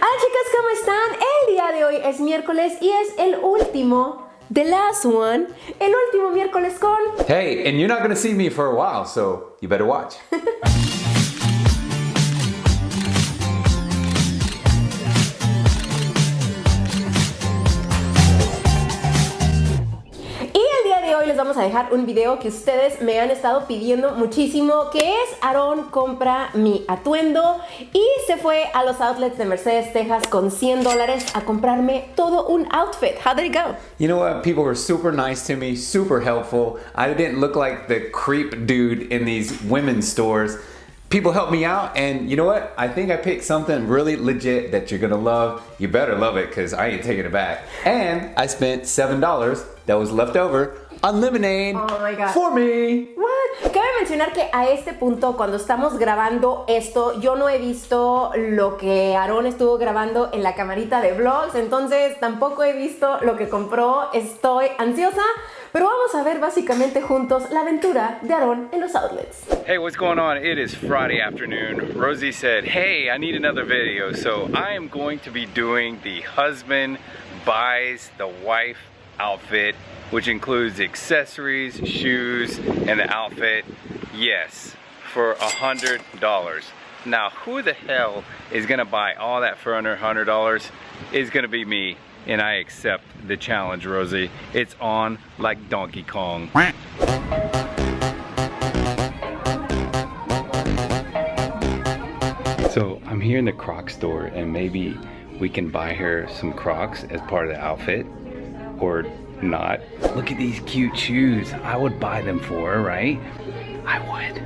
Hola chicas, ¿cómo están? El día de hoy es miércoles y es el último, the last one, el último miércoles con... Hey, and you're not gonna see me for a while, so you better watch. Hoy les vamos a dejar un video que ustedes me han estado pidiendo muchísimo, que es Aarón compra mi atuendo y se fue a los outlets de Mercedes, Texas con $100 a comprarme todo un outfit. How did it go? You know what? People were super nice to me, super helpful. I didn't look like the creep dude in these women's stores. People helped me out, and you know what? I think I picked something really legit that you're gonna love. You better love it, because I ain't taking it back. And I spent $7 that was left over on lemonade for me. What? Cabe mencionar que a este punto, cuando estamos grabando esto, yo no he visto lo que Aarón estuvo grabando en la camarita de vlogs, entonces tampoco he visto lo que compró. Estoy ansiosa, pero vamos a ver básicamente juntos la aventura de Aarón en los outlets. Hey, what's going on? It is Friday afternoon. Rosie said, hey, I need another video, so I am going to be doing the husband buys the wife outfit, which includes accessories, shoes, and the outfit, yes, for $100. Now, who the hell is gonna buy all that for under $100? It's gonna be me, and I accept the challenge, Rosie. It's on like Donkey Kong. So, I'm here in the Crocs store, and maybe we can buy her some Crocs as part of the outfit, or not. Look at these cute shoes. I would buy them for her, right? I would.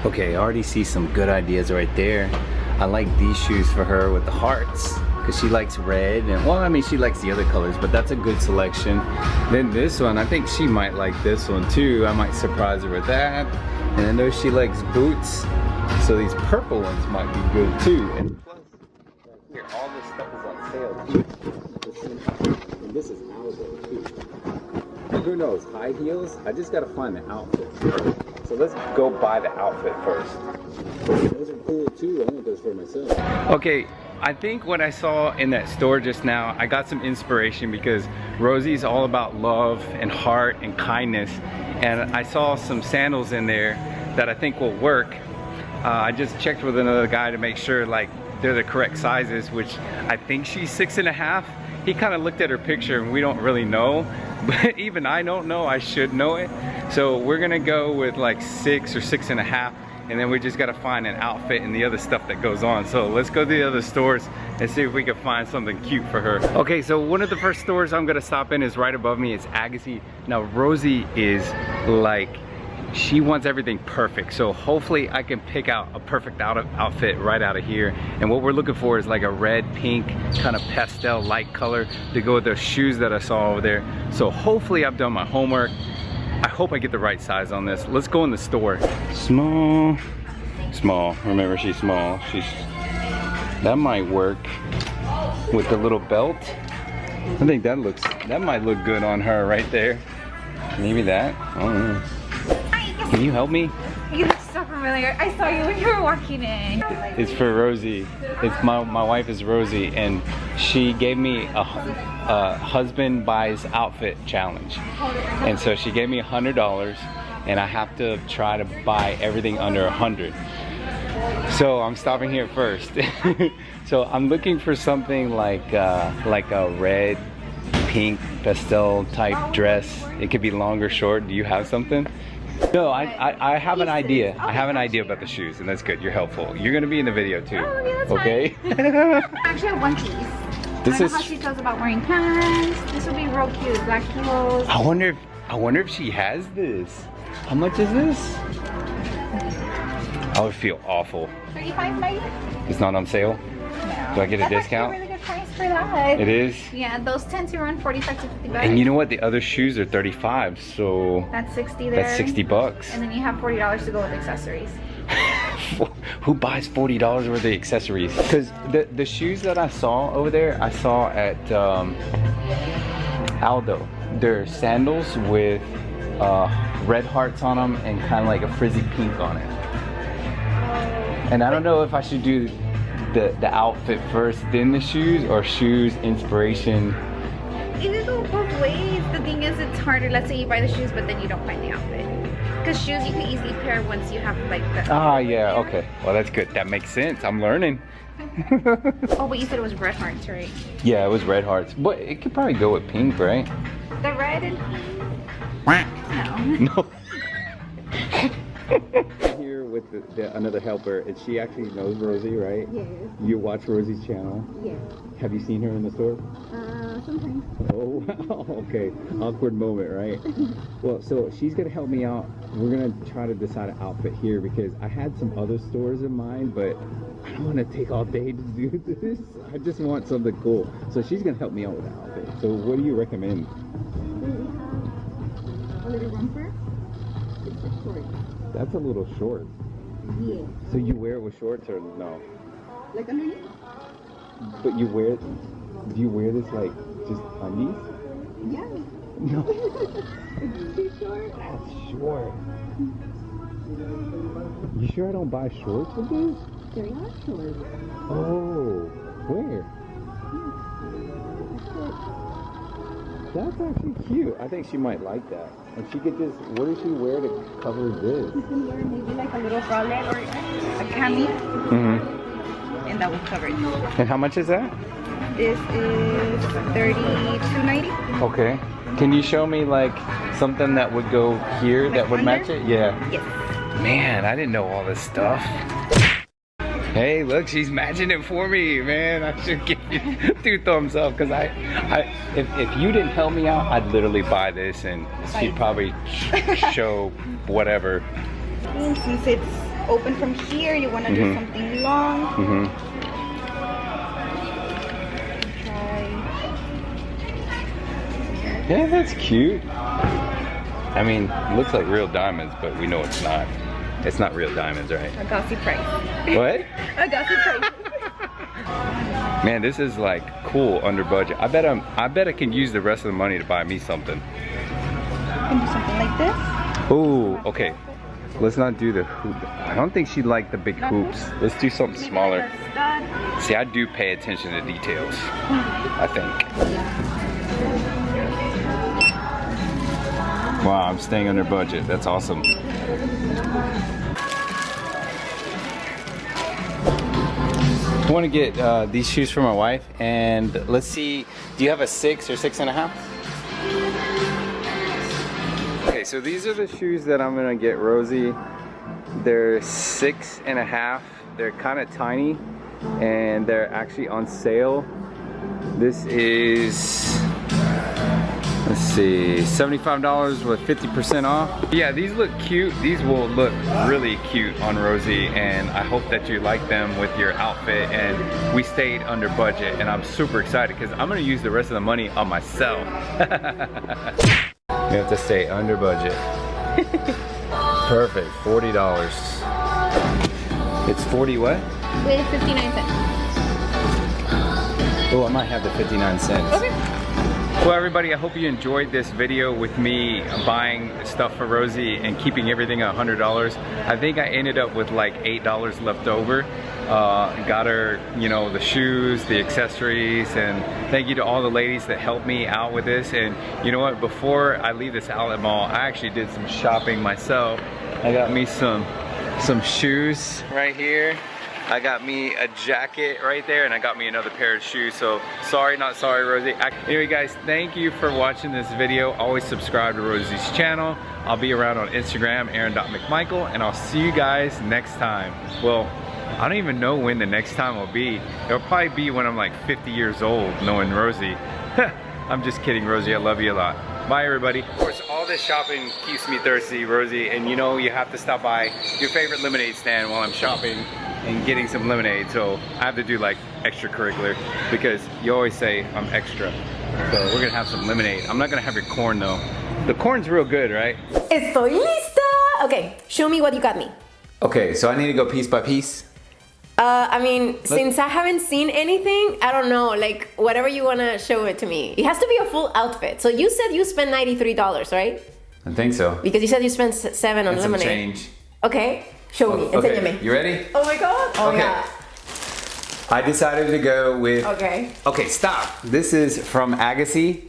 Okay, I already see some good ideas right there. I like these shoes for her with the hearts, because she likes red, and well, I mean, she likes the other colors, but that's a good selection. Then this one, I think she might like this one too. I might surprise her with that. And I know she likes boots, so these purple ones might be good too. And plus, right here, all this stuff is on sale too. And this is Aldo too. And who knows, high heels? I just gotta find the outfit first. So let's go buy the outfit first. Those are cool too. I want those for myself. Okay, I think what I saw in that store just now, I got some inspiration because Rosie's all about love and heart and kindness. And I saw some sandals in there that I think will work. I just checked with another guy to make sure like they're the correct sizes, which I think she's 6.5. He kind of looked at her picture and we don't really know, but even I don't know, I should know it. So we're gonna go with like 6 or 6.5, and then we just gotta find an outfit and the other stuff that goes on. So let's go to the other stores and see if we can find something cute for her. Okay, so one of the first stores I'm gonna stop in is right above me. It's Agassi. Now Rosie is like, she wants everything perfect, so hopefully I can pick out a perfect outfit right out of here. And what we're looking for is like a red, pink, kind of pastel light color to go with those shoes that I saw over there. So hopefully I've done my homework. I hope I get the right size on this. Let's go in the store. Small, small. Remember, she's small. That might work with the little belt. I think that might look good on her right there. Maybe that. I don't know. Can you help me? You look so familiar. I saw you when you were walking in. It's for Rosie. It's my wife is Rosie, and she gave me a husband buys outfit challenge. And so she gave me $100, and I have to try to buy everything under 100. So I'm stopping here first. So I'm looking for something like a red, pink, pastel type dress. It could be long or short. Do you have something? No, I have an idea. I have an idea about the shoes, and that's good. You're helpful. You're gonna be in the video too. Oh, yeah, that's okay? Fine. I actually have one piece. This I know is how she feels about wearing pants. This would be real cute. Black heels. I wonder if she has this. How much is this? I would feel awful. 35 maybe? It's not on sale? No. Do I get a That's discount? Actually a really good price for that. It is? Yeah, those tend to run 45 to 50 bucks. And you know what? The other shoes are 35, so that's 60 there. that's 60 bucks. And then you have $40 to go with accessories. Who buys $40 worth of accessories? Because the shoes that I saw over there, I saw at Aldo. They're sandals with red hearts on them and kind of like a frizzy pink on it. And I don't know if I should do the outfit first, then the shoes, or shoes, inspiration. It could go both ways. The thing is, it's harder. Let's say you buy the shoes, but then you don't find the outfit. Because shoes you can easily pair once you have like the. Ah, yeah, okay. Well, that's good. That makes sense. I'm learning. Oh, but you said it was red hearts, right? Yeah, it was red hearts. But it could probably go with pink, right? The red and No. Here with another helper, and she actually knows Rosy, right? Yes. You watch Rosy's channel? Yes. Have you seen her in the store? Sometimes. Oh, wow. Okay. Awkward moment, right? Well, so she's gonna help me out. We're gonna try to decide an outfit here because I had some other stores in mind, but I don't want to take all day to do this. I just want something cool. So she's gonna help me out with the outfit. So what do you recommend? A little romper. It's a short. That's a little short. Yeah. So you wear it with shorts or no? Like underneath? But you wear it, do you wear this like just undies? Yeah. No. It's too short. That's short. You sure I don't buy shorts with this? They're not short. Oh, where? That's actually cute. I think she might like that. And she could just, what does she wear to cover this? You can wear maybe like a little bralette or a cami. Mm-hmm. And that will cover it. And how much is that? This is $32.90. Okay. Can you show me like something that would go here that would match it? Yeah. Yes. Man, I didn't know all this stuff. Hey, look, she's matching it for me, man. I should give you 2 thumbs up because if you didn't help me out, I'd literally buy this and she'd probably show whatever. And since it's open from here, you want to do something long. Try. Yeah, that's cute. I mean, it looks like real diamonds, but we know it's not. It's not real diamonds, right? A gossip price. What? A gossip price. Man, this is like cool under budget. I bet I can use the rest of the money to buy me something. You can do something like this. Ooh, okay. Let's not do the hoop. I don't think she'd like the big hoops. Let's do something smaller. See, I do pay attention to details, I think. Wow, I'm staying under budget. That's awesome. I want to get these shoes for my wife, and let's see, do you have a 6 or 6.5? Okay, so these are the shoes that I'm gonna get Rosy. They're 6.5. They're kind of tiny, and they're actually on sale. This is, let's see, $75 with 50% off. Yeah, these look cute. These will look really cute on Rosy, and I hope that you like them with your outfit. And we stayed under budget, and I'm super excited because I'm gonna use the rest of the money on myself. You have to stay under budget. Perfect, $40. It's 40 what? With 59 cents. Oh, I might have the 59 cents. Okay. Well, everybody, I hope you enjoyed this video with me buying stuff for Rosy and keeping everything at $100. I think I ended up with like $8 left over. Got her, you know, the shoes, the accessories, and thank you to all the ladies that helped me out with this. And you know what, before I leave this outlet mall, I actually did some shopping myself. I got me some shoes right here. I got me a jacket right there, and I got me another pair of shoes. So sorry, not sorry, Rosy. Anyway, guys, thank you for watching this video. Always subscribe to Rosy's channel. I'll be around on Instagram, aaron.mcmichael, and I'll see you guys next time. Well, I don't even know when the next time will be. It'll probably be when I'm like 50 years old, knowing Rosy. I'm just kidding, Rosy. I love you a lot. Bye, everybody. Of course, all this shopping keeps me thirsty, Rosy, and you know you have to stop by your favorite lemonade stand while I'm shopping and getting some lemonade. So I have to do like extracurricular because you always say I'm extra. So we're gonna have some lemonade. I'm not gonna have your corn though. The corn's real good, right? Estoy lista. Okay, show me what you got me. Okay, so I need to go piece by piece. I mean, since I haven't seen anything, I don't know, like whatever you wanna show it to me. It has to be a full outfit. So you said you spent $93, right? I think so. Because you said you spent 7 on And some lemonade. change. Okay, show me. Okay, Enséñame. you ready? Oh my god. Oh Okay. yeah. I decided to go with. Okay. Stop. This is from Agassi,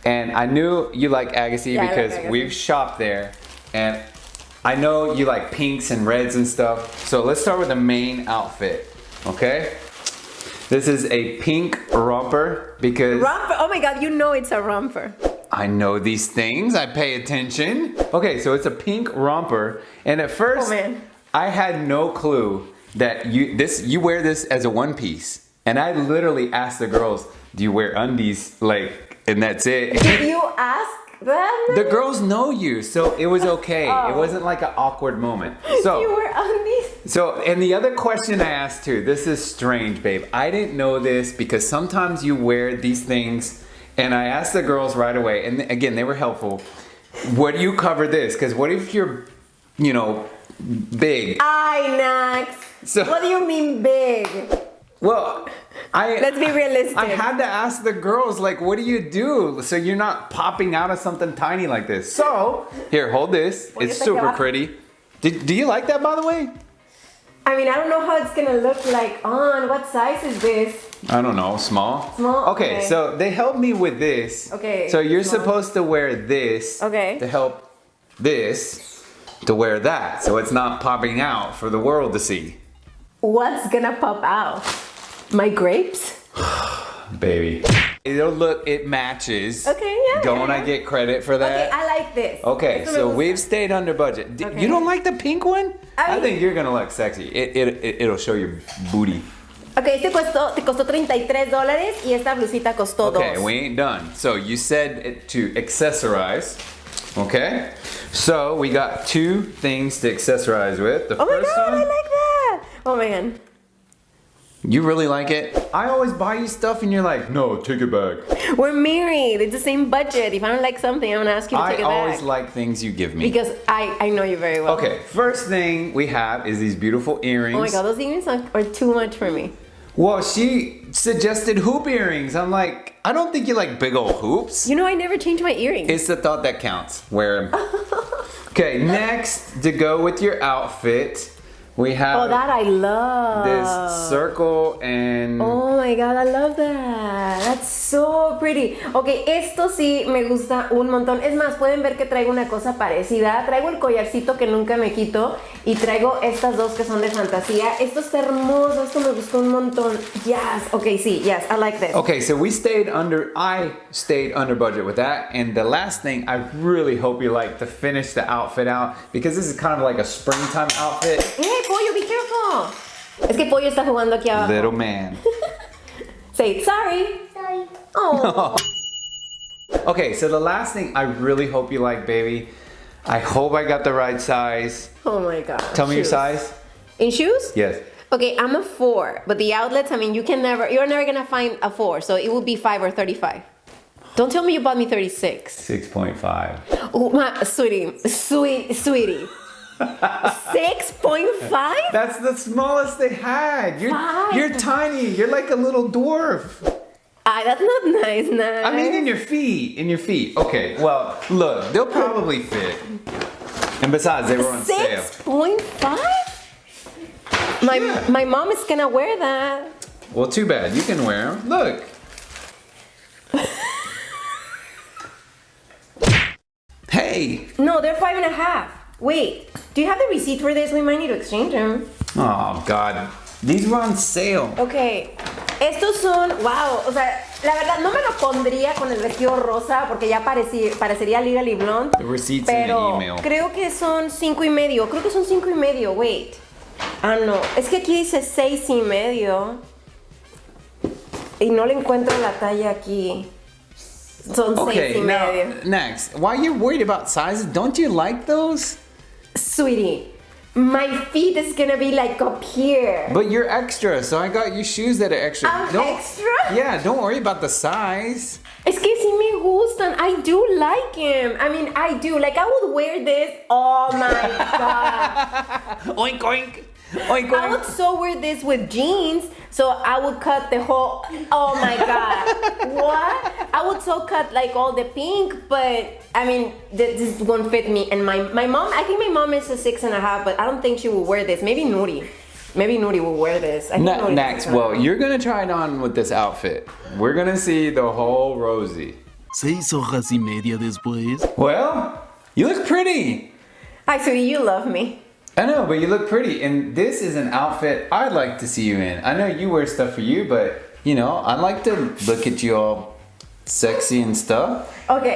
and I knew you like Agassi Yeah, I like because Agassi. we've shopped there, and I know you like pinks and reds and stuff. So let's start with the main outfit. Okay. This is a pink romper because. Romper. Oh my god, you know it's a romper. I know these things. I pay attention. Okay, so it's a pink romper, and at first, Oh, man. I had no clue that you wear this as a one piece, and I literally asked the girls, "Do you wear undies?" Like, and that's it. Did you ask them? The girls know you, so it was okay. Oh. It wasn't like an awkward moment. So, You were undies? and the other question I asked too. This is strange, babe. I didn't know this because sometimes you wear these things. And I asked the girls right away, and again, they were helpful. What do you cover this? Because what if you're, big? Nax. So- What do you mean big? Well, Let's be realistic. I had to ask the girls, like, what do you do so you're not popping out of something tiny like this? So, here, hold this. It's super pretty. Do you like that, by the way? I mean, I don't know how it's gonna look like on. What size is this? I don't know, small? Small? Okay, Okay. so they helped me with this. Okay, So you're small. supposed to wear this Okay. to help this to wear that. So it's not popping out for the world to see. What's gonna pop out? My grapes? Baby. It matches. Okay, yeah, Don't yeah, I yeah. get credit for Okay, that? I like this. Okay, Esto me so gusta. we've stayed under budget. Okay. You don't like the pink one? I I mean- think you're gonna look sexy. It'll show your booty. Ok, te costó $33 y esta blusita costó Okay, $2. we ain't done. So you said to accessorize. Okay? So we got 2 things to accessorize with. The Oh my first god, one. I like that. Oh man. You really like it? I always buy you stuff and you're like, no, take it back. We're married. It's the same budget. If I don't like something, I'm gonna ask you to I take it always back. like things you give me. Because I know you very well. Okay, first thing we have is these beautiful earrings. Oh my god, those earrings are too much for me. Well, she suggested hoop earrings. I'm like, I don't think you like big old hoops. You know, I never change my earrings. It's the thought that counts. Wear them. Okay, next to go with your outfit, we have Oh, that I love. this circle and Oh my god, I love that. That's so pretty. Ok, esto sí me gusta un montón. Es más, pueden ver que traigo una cosa parecida. Traigo el collarcito que nunca me quito y traigo estas dos que son de fantasía. Esto está hermoso, esto me gustó un montón. Yes, ok, sí, yes, I like this. Okay, so I stayed under budget with that. And the last thing I really hope you like to finish the outfit out, because this is kind of like a springtime outfit. Hey, Pollo, be careful. Es que Pollo está jugando aquí abajo. Little man. Say, sorry. Sorry. Oh. Okay, so the last thing I really hope you like, baby. I hope I got the right size. Oh my god. Tell me your Shoes. size. In shoes? Yes. Okay, I'm a 4, but the outlets, I mean, you're never gonna find a 4, so it would be 5 or 35. Don't tell me you bought me 36. 6.5. Oh, my sweetie. 6.5? That's the smallest they had. Five. You're tiny. You're like a little dwarf. That's not nice, nice. I mean, in your feet. Okay, well, look, they'll probably fit. And besides, they were on sale. 6.5? My mom is gonna wear that. Well, too bad. You can wear them. Look. Hey. No, they're 5.5. Wait, do you have the receipt for this? We might need to exchange them. Oh, God. These were on sale. Ok, estos son, wow, o sea, la verdad no me lo pondría con el vestido rosa porque ya parecería Legally Blonde. The receipts pero in the email. creo que son 5.5, creo que son 5.5, wait. Ah, no, es que aquí dice 6.5 y no le encuentro la talla aquí. Son Okay, 6.5. now, next. While you're worried about sizes, don't you like those? Sweetie, my feet is gonna be like up here. But you're extra, so I got you shoes that are extra. I'm extra? Yeah, don't worry about the size. Es que sí me gustan. I do like him. I mean, I do. Like, I would wear this. Oh my god. Oink, oink. Oink, I would oink. so wear this with jeans, So I would cut the whole, oh my God, what? I would so cut like all the pink, but I mean, this won't fit me. And my mom, I think my mom is a 6.5, but I don't think she will wear this. Maybe Nuri. Maybe Nuri will wear this. Next, well, you're gonna try it on with this outfit. We're gonna see the whole Rosy. 6 horas y media después. Well, you look pretty. Hi, sweetie, you love me. I know, but you look pretty, and this is an outfit I'd like to see you in. I know you wear stuff for you, but you know, I'd like to look at you all sexy and stuff. Ok,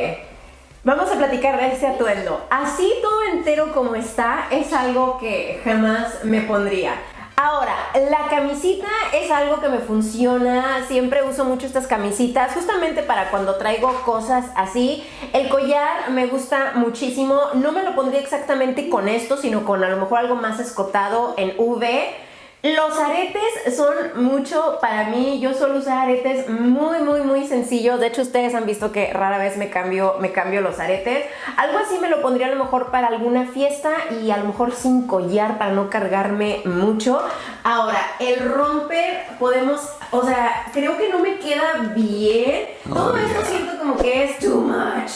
vamos a platicar de este atuendo. Así todo entero como está, es algo que jamás me pondría. Ahora, la camisita es algo que me funciona, siempre uso mucho estas camisitas, justamente para cuando traigo cosas así. El collar me gusta muchísimo, no me lo pondría exactamente con esto, sino con a lo mejor algo más escotado en V. Los aretes son mucho para mí, yo suelo usar aretes muy sencillos. De hecho, ustedes han visto que rara vez me cambio los aretes. Algo así me lo pondría a lo mejor para alguna fiesta y a lo mejor sin collar para no cargarme mucho. Ahora, el romper podemos, o sea, creo que no me queda bien. Todo esto siento como que es too much.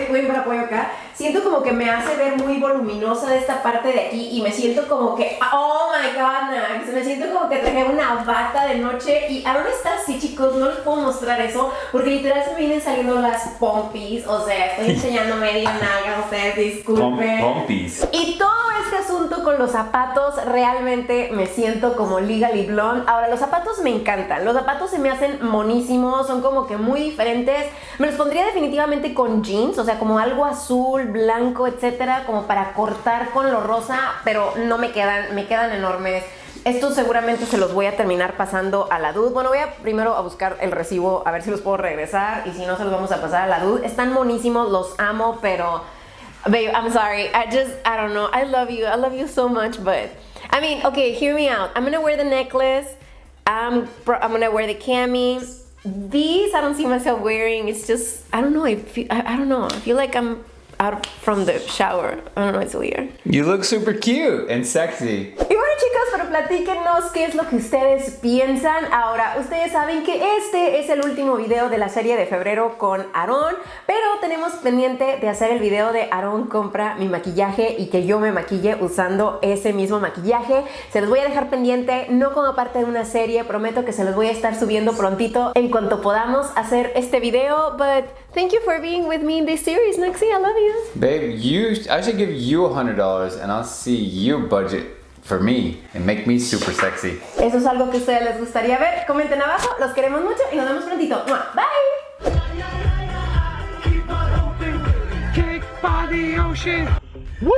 Voy para apoyo acá. Siento como que me hace ver muy voluminosa de esta parte de aquí y me siento como que, oh my god, Max, me siento como que traje una bata de noche y ahora está así, chicos, no les puedo mostrar eso porque literal se me vienen saliendo las pompis, o sea, estoy enseñando media nalga, ustedes disculpen. Pompis. Y todo este asunto con los zapatos, realmente me siento como Legally Blonde. Ahora, los zapatos me encantan, los zapatos se me hacen monísimos, son como que muy diferentes. Me los pondría definitivamente con jeans, o sea, como algo azul, blanco, etcétera, como para cortar con lo rosa, pero no me quedan enormes. Estos seguramente se los voy a terminar pasando a la dude. Bueno, voy a primero a buscar el recibo, a ver si los puedo regresar, y si no, se los vamos a pasar a la dude. Están monísimos, los amo, pero babe, I'm sorry, I don't know, I love you so much, but I mean, okay, hear me out. I'm gonna wear the necklace, I'm gonna wear the cami. These I don't see myself wearing. It's just, I don't know, I feel like I'm out from the shower. I don't know, it's weird. You look super cute and sexy. Y bueno, chicos, pero platíquenos qué es lo que ustedes piensan. Ahora, ustedes saben que este es el último video de la serie de febrero con Aarón, pero tenemos pendiente de hacer el video de Aarón compra mi maquillaje y que yo me maquille usando ese mismo maquillaje. Se los voy a dejar pendiente, no como parte de una serie, prometo que se los voy a estar subiendo prontito en cuanto podamos hacer este video. But thank you for being with me in this series, Nexi. I love you. Babe, I should give you $100 and I'll see your budget for me and make me super sexy. Eso es algo que a ustedes les gustaría ver. Comenten abajo, los queremos mucho y nos vemos prontito. Bye. Kick by the ocean. Woo!